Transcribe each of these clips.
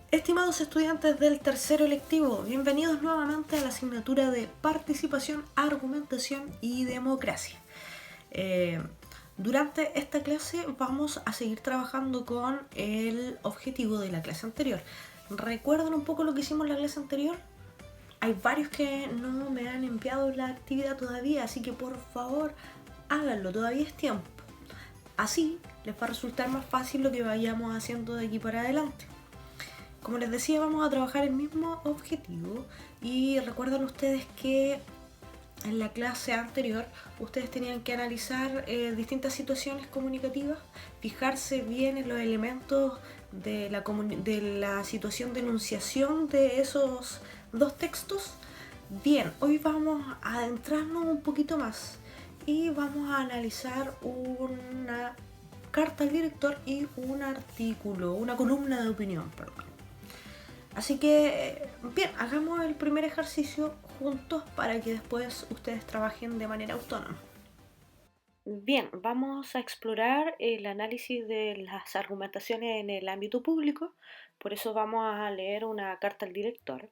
Estimados estudiantes del tercero electivo, bienvenidos nuevamente a la asignatura de Participación, Argumentación y Democracia. Durante esta clase vamos a seguir trabajando con el objetivo de la clase anterior. ¿Recuerdan un poco lo que hicimos en la clase anterior? Hay varios que no me han enviado la actividad todavía, así que por favor háganlo, todavía es tiempo. Así les va a resultar más fácil lo que vayamos haciendo de aquí para adelante. Como les decía, vamos a trabajar el mismo objetivo y recuerdan ustedes que en la clase anterior ustedes tenían que analizar distintas situaciones comunicativas, fijarse bien en los elementos de la situación de enunciación de esos dos textos. Bien, hoy vamos a adentrarnos un poquito más y vamos a analizar una carta al director y un artículo, una columna de opinión, perdón. Así que, bien, hagamos el primer ejercicio juntos para que después ustedes trabajen de manera autónoma. Bien, vamos a explorar el análisis de las argumentaciones en el ámbito público, por eso vamos a leer una carta al director.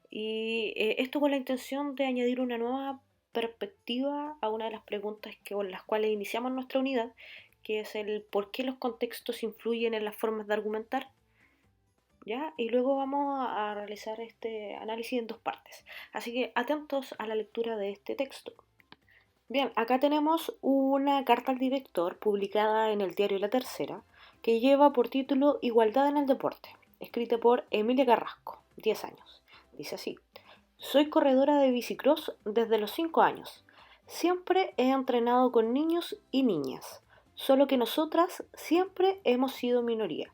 Y esto con la intención de añadir una nueva perspectiva a una de las preguntas con las cuales iniciamos nuestra unidad, que es el por qué los contextos influyen en las formas de argumentar. ¿Ya? Y luego vamos a realizar este análisis en dos partes. Así que atentos a la lectura de este texto. Bien, acá tenemos una carta al director publicada en el diario La Tercera que lleva por título Igualdad en el deporte, escrita por Emilia Carrasco, 10 años. Dice así: soy corredora de bicicross desde los 5 años. Siempre he entrenado con niños y niñas, solo que nosotras siempre hemos sido minoría.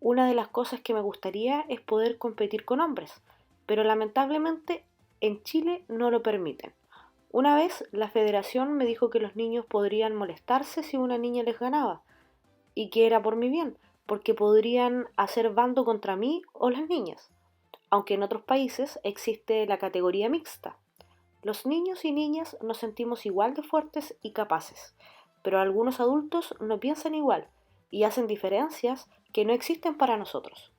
Una de las cosas que me gustaría es poder competir con hombres, pero lamentablemente en Chile no lo permiten. Una vez la federación me dijo que los niños podrían molestarse si una niña les ganaba, y que era por mi bien, porque podrían hacer bando contra mí o las niñas, aunque en otros países existe la categoría mixta. Los niños y niñas nos sentimos igual de fuertes y capaces, pero algunos adultos no piensan igual y hacen diferencias que no existen para nosotros.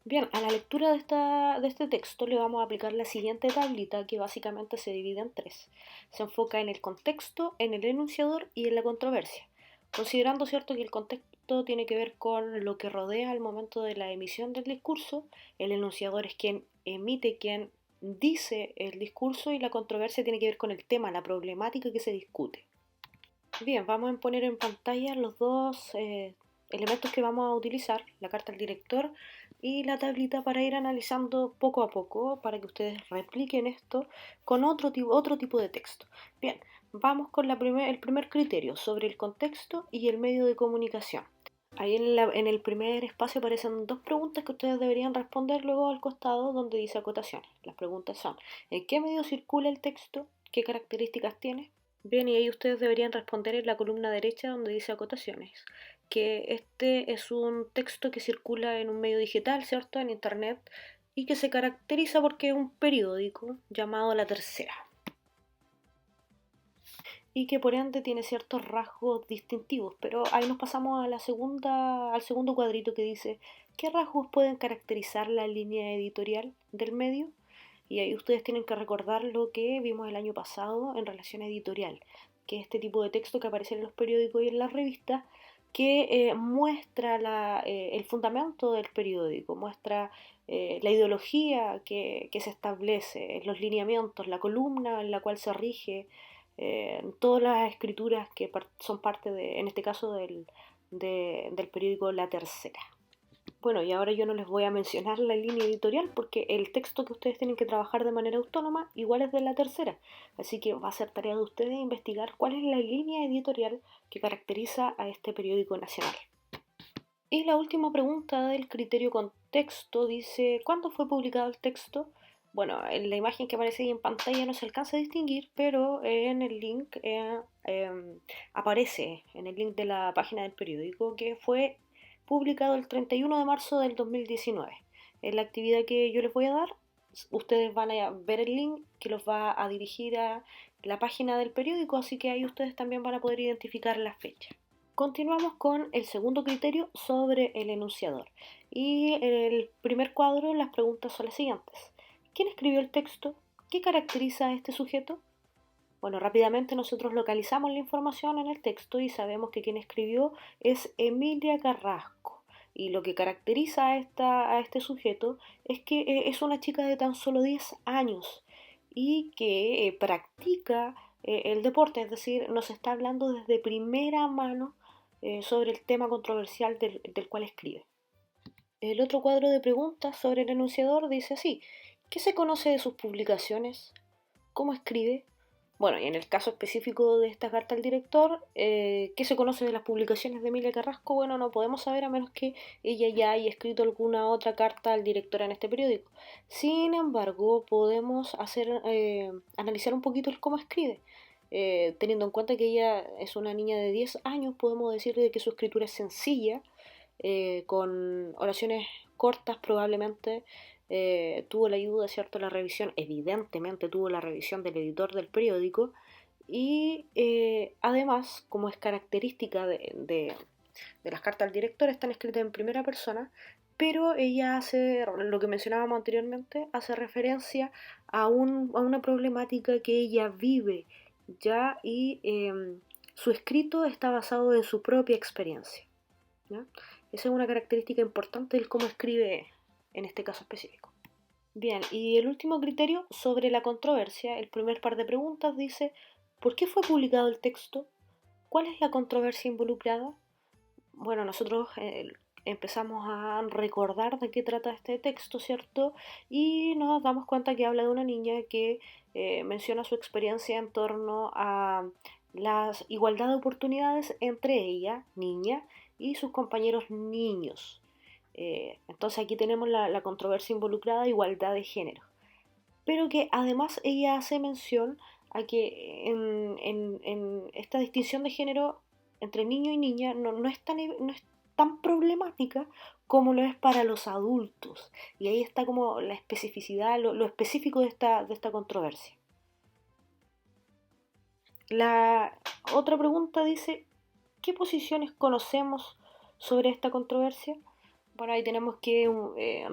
Bien, a la lectura de este texto le vamos a aplicar la siguiente tablita que básicamente se divide en tres. Se enfoca en el contexto, en el enunciador y en la controversia, considerando cierto que el contexto tiene que ver con lo que rodea al momento de la emisión del discurso, el enunciador es quien emite, quien dice el discurso y la controversia tiene que ver con el tema, la problemática que se discute. Bien, vamos a poner en pantalla los dos elementos que vamos a utilizar, la carta al director y la tablita para ir analizando poco a poco para que ustedes repliquen esto con otro tipo de texto. Bien, vamos con el primer criterio sobre el contexto y el medio de comunicación. Ahí en el primer espacio aparecen dos preguntas que ustedes deberían responder luego al costado donde dice acotaciones. Las preguntas son: ¿en qué medio circula el texto? ¿Qué características tiene? Bien, y ahí ustedes deberían responder en la columna derecha donde dice acotaciones, que este es un texto que circula en un medio digital, ¿cierto? En internet, y que se caracteriza porque es un periódico llamado La Tercera, y que por ende tiene ciertos rasgos distintivos, pero ahí nos pasamos a al segundo cuadrito que dice ¿qué rasgos pueden caracterizar la línea editorial del medio? Y ahí ustedes tienen que recordar lo que vimos el año pasado en relación editorial, que es este tipo de texto que aparece en los periódicos y en las revistas, que muestra el fundamento del periódico, muestra la ideología que se establece, los lineamientos, la columna en la cual se rige, todas las escrituras que son parte de, en este caso, del periódico La Tercera. Bueno, y ahora yo no les voy a mencionar la línea editorial porque el texto que ustedes tienen que trabajar de manera autónoma igual es de La Tercera. Así que va a ser tarea de ustedes investigar cuál es la línea editorial que caracteriza a este periódico nacional. Y la última pregunta del criterio contexto dice: ¿cuándo fue publicado el texto? Bueno, en la imagen que aparece ahí en pantalla no se alcanza a distinguir, pero en el link aparece, en el link de la página del periódico, que fue publicado el 31 de marzo del 2019. En la actividad que yo les voy a dar, ustedes van a ver el link que los va a dirigir a la página del periódico, así que ahí ustedes también van a poder identificar la fecha. Continuamos con el segundo criterio sobre el enunciador. Y en el primer cuadro las preguntas son las siguientes. ¿Quién escribió el texto? ¿Qué caracteriza a este sujeto? Bueno, rápidamente nosotros localizamos la información en el texto y sabemos que quien escribió es Emilia Carrasco. Y lo que caracteriza a este sujeto es que es una chica de tan solo 10 años y que practica el deporte, es decir, nos está hablando desde primera mano sobre el tema controversial del cual escribe. El otro cuadro de preguntas sobre el enunciador dice así: ¿qué se conoce de sus publicaciones? ¿Cómo escribe? Bueno, y en el caso específico de esta carta al director, ¿qué se conoce de las publicaciones de Emilia Carrasco? Bueno, no podemos saber a menos que ella ya haya escrito alguna otra carta al director en este periódico. Sin embargo, podemos analizar un poquito el cómo escribe. Teniendo en cuenta que ella es una niña de 10 años, podemos decir de que su escritura es sencilla, con oraciones cortas probablemente. Tuvo la ayuda, ¿cierto? La revisión, evidentemente tuvo la revisión del editor del periódico y además, como es característica de las cartas al director, están escritas en primera persona, pero ella hace, lo que mencionábamos anteriormente, hace referencia a una problemática que ella vive ya y su escrito está basado en su propia experiencia, ¿ya? Esa es una característica importante del cómo escribe en este caso específico. Bien, y el último criterio sobre la controversia, el primer par de preguntas dice: ¿por qué fue publicado el texto? ¿Cuál es la controversia involucrada? Bueno, nosotros empezamos a recordar de qué trata este texto, ¿cierto? Y nos damos cuenta que habla de una niña que menciona su experiencia en torno a la igualdad de oportunidades entre ella, niña, y sus compañeros niños. Entonces aquí tenemos la controversia involucrada, igualdad de género. Pero que además ella hace mención a que en esta distinción de género entre niño y niña no es tan problemática como lo es para los adultos. Y ahí está como la especificidad, lo específico de esta controversia. La otra pregunta dice: ¿qué posiciones conocemos sobre esta controversia? Bueno, ahí tenemos que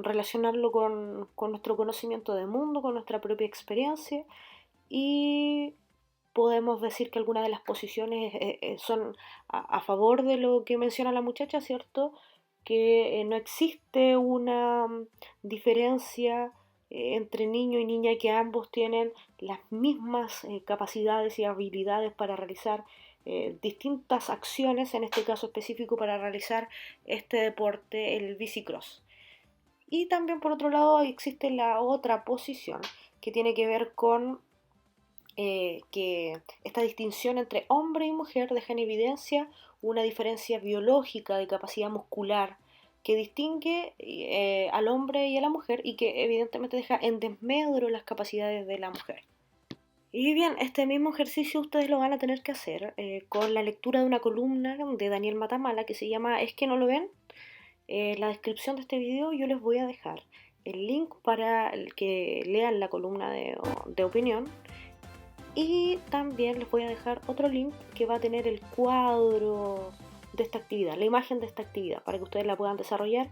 relacionarlo con nuestro conocimiento del mundo, con nuestra propia experiencia, y podemos decir que algunas de las posiciones son a favor de lo que menciona la muchacha, ¿cierto? Que no existe una diferencia entre niño y niña, que ambos tienen las mismas capacidades y habilidades para realizar distintas acciones, en este caso específico para realizar este deporte, el bicicross. Y también por otro lado existe la otra posición que tiene que ver con que esta distinción entre hombre y mujer deja en evidencia una diferencia biológica de capacidad muscular que distingue al hombre y a la mujer, y que evidentemente deja en desmedro las capacidades de la mujer. Y bien, este mismo ejercicio ustedes lo van a tener que hacer con la lectura de una columna de Daniel Matamala que se llama ¿Es que no lo ven? En la descripción de este video yo les voy a dejar el link para el que lean la columna de opinión, y también les voy a dejar otro link que va a tener el cuadro de esta actividad, la imagen de esta actividad, para que ustedes la puedan desarrollar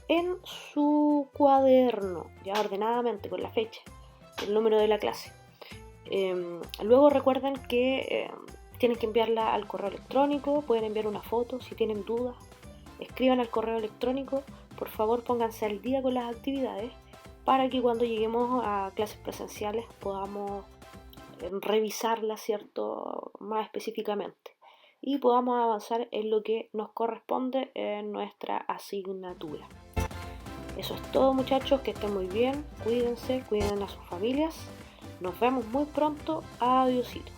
en su cuaderno, ya ordenadamente, con la fecha, el número de la clase. Luego recuerden que tienen que enviarla al correo electrónico, pueden enviar una foto si tienen dudas, escriban al correo electrónico, por favor pónganse al día con las actividades para que cuando lleguemos a clases presenciales podamos revisarlas, ¿cierto?, más específicamente, y podamos avanzar en lo que nos corresponde en nuestra asignatura. Eso es todo, muchachos, que estén muy bien, cuídense, cuiden a sus familias, nos vemos muy pronto, adiósito.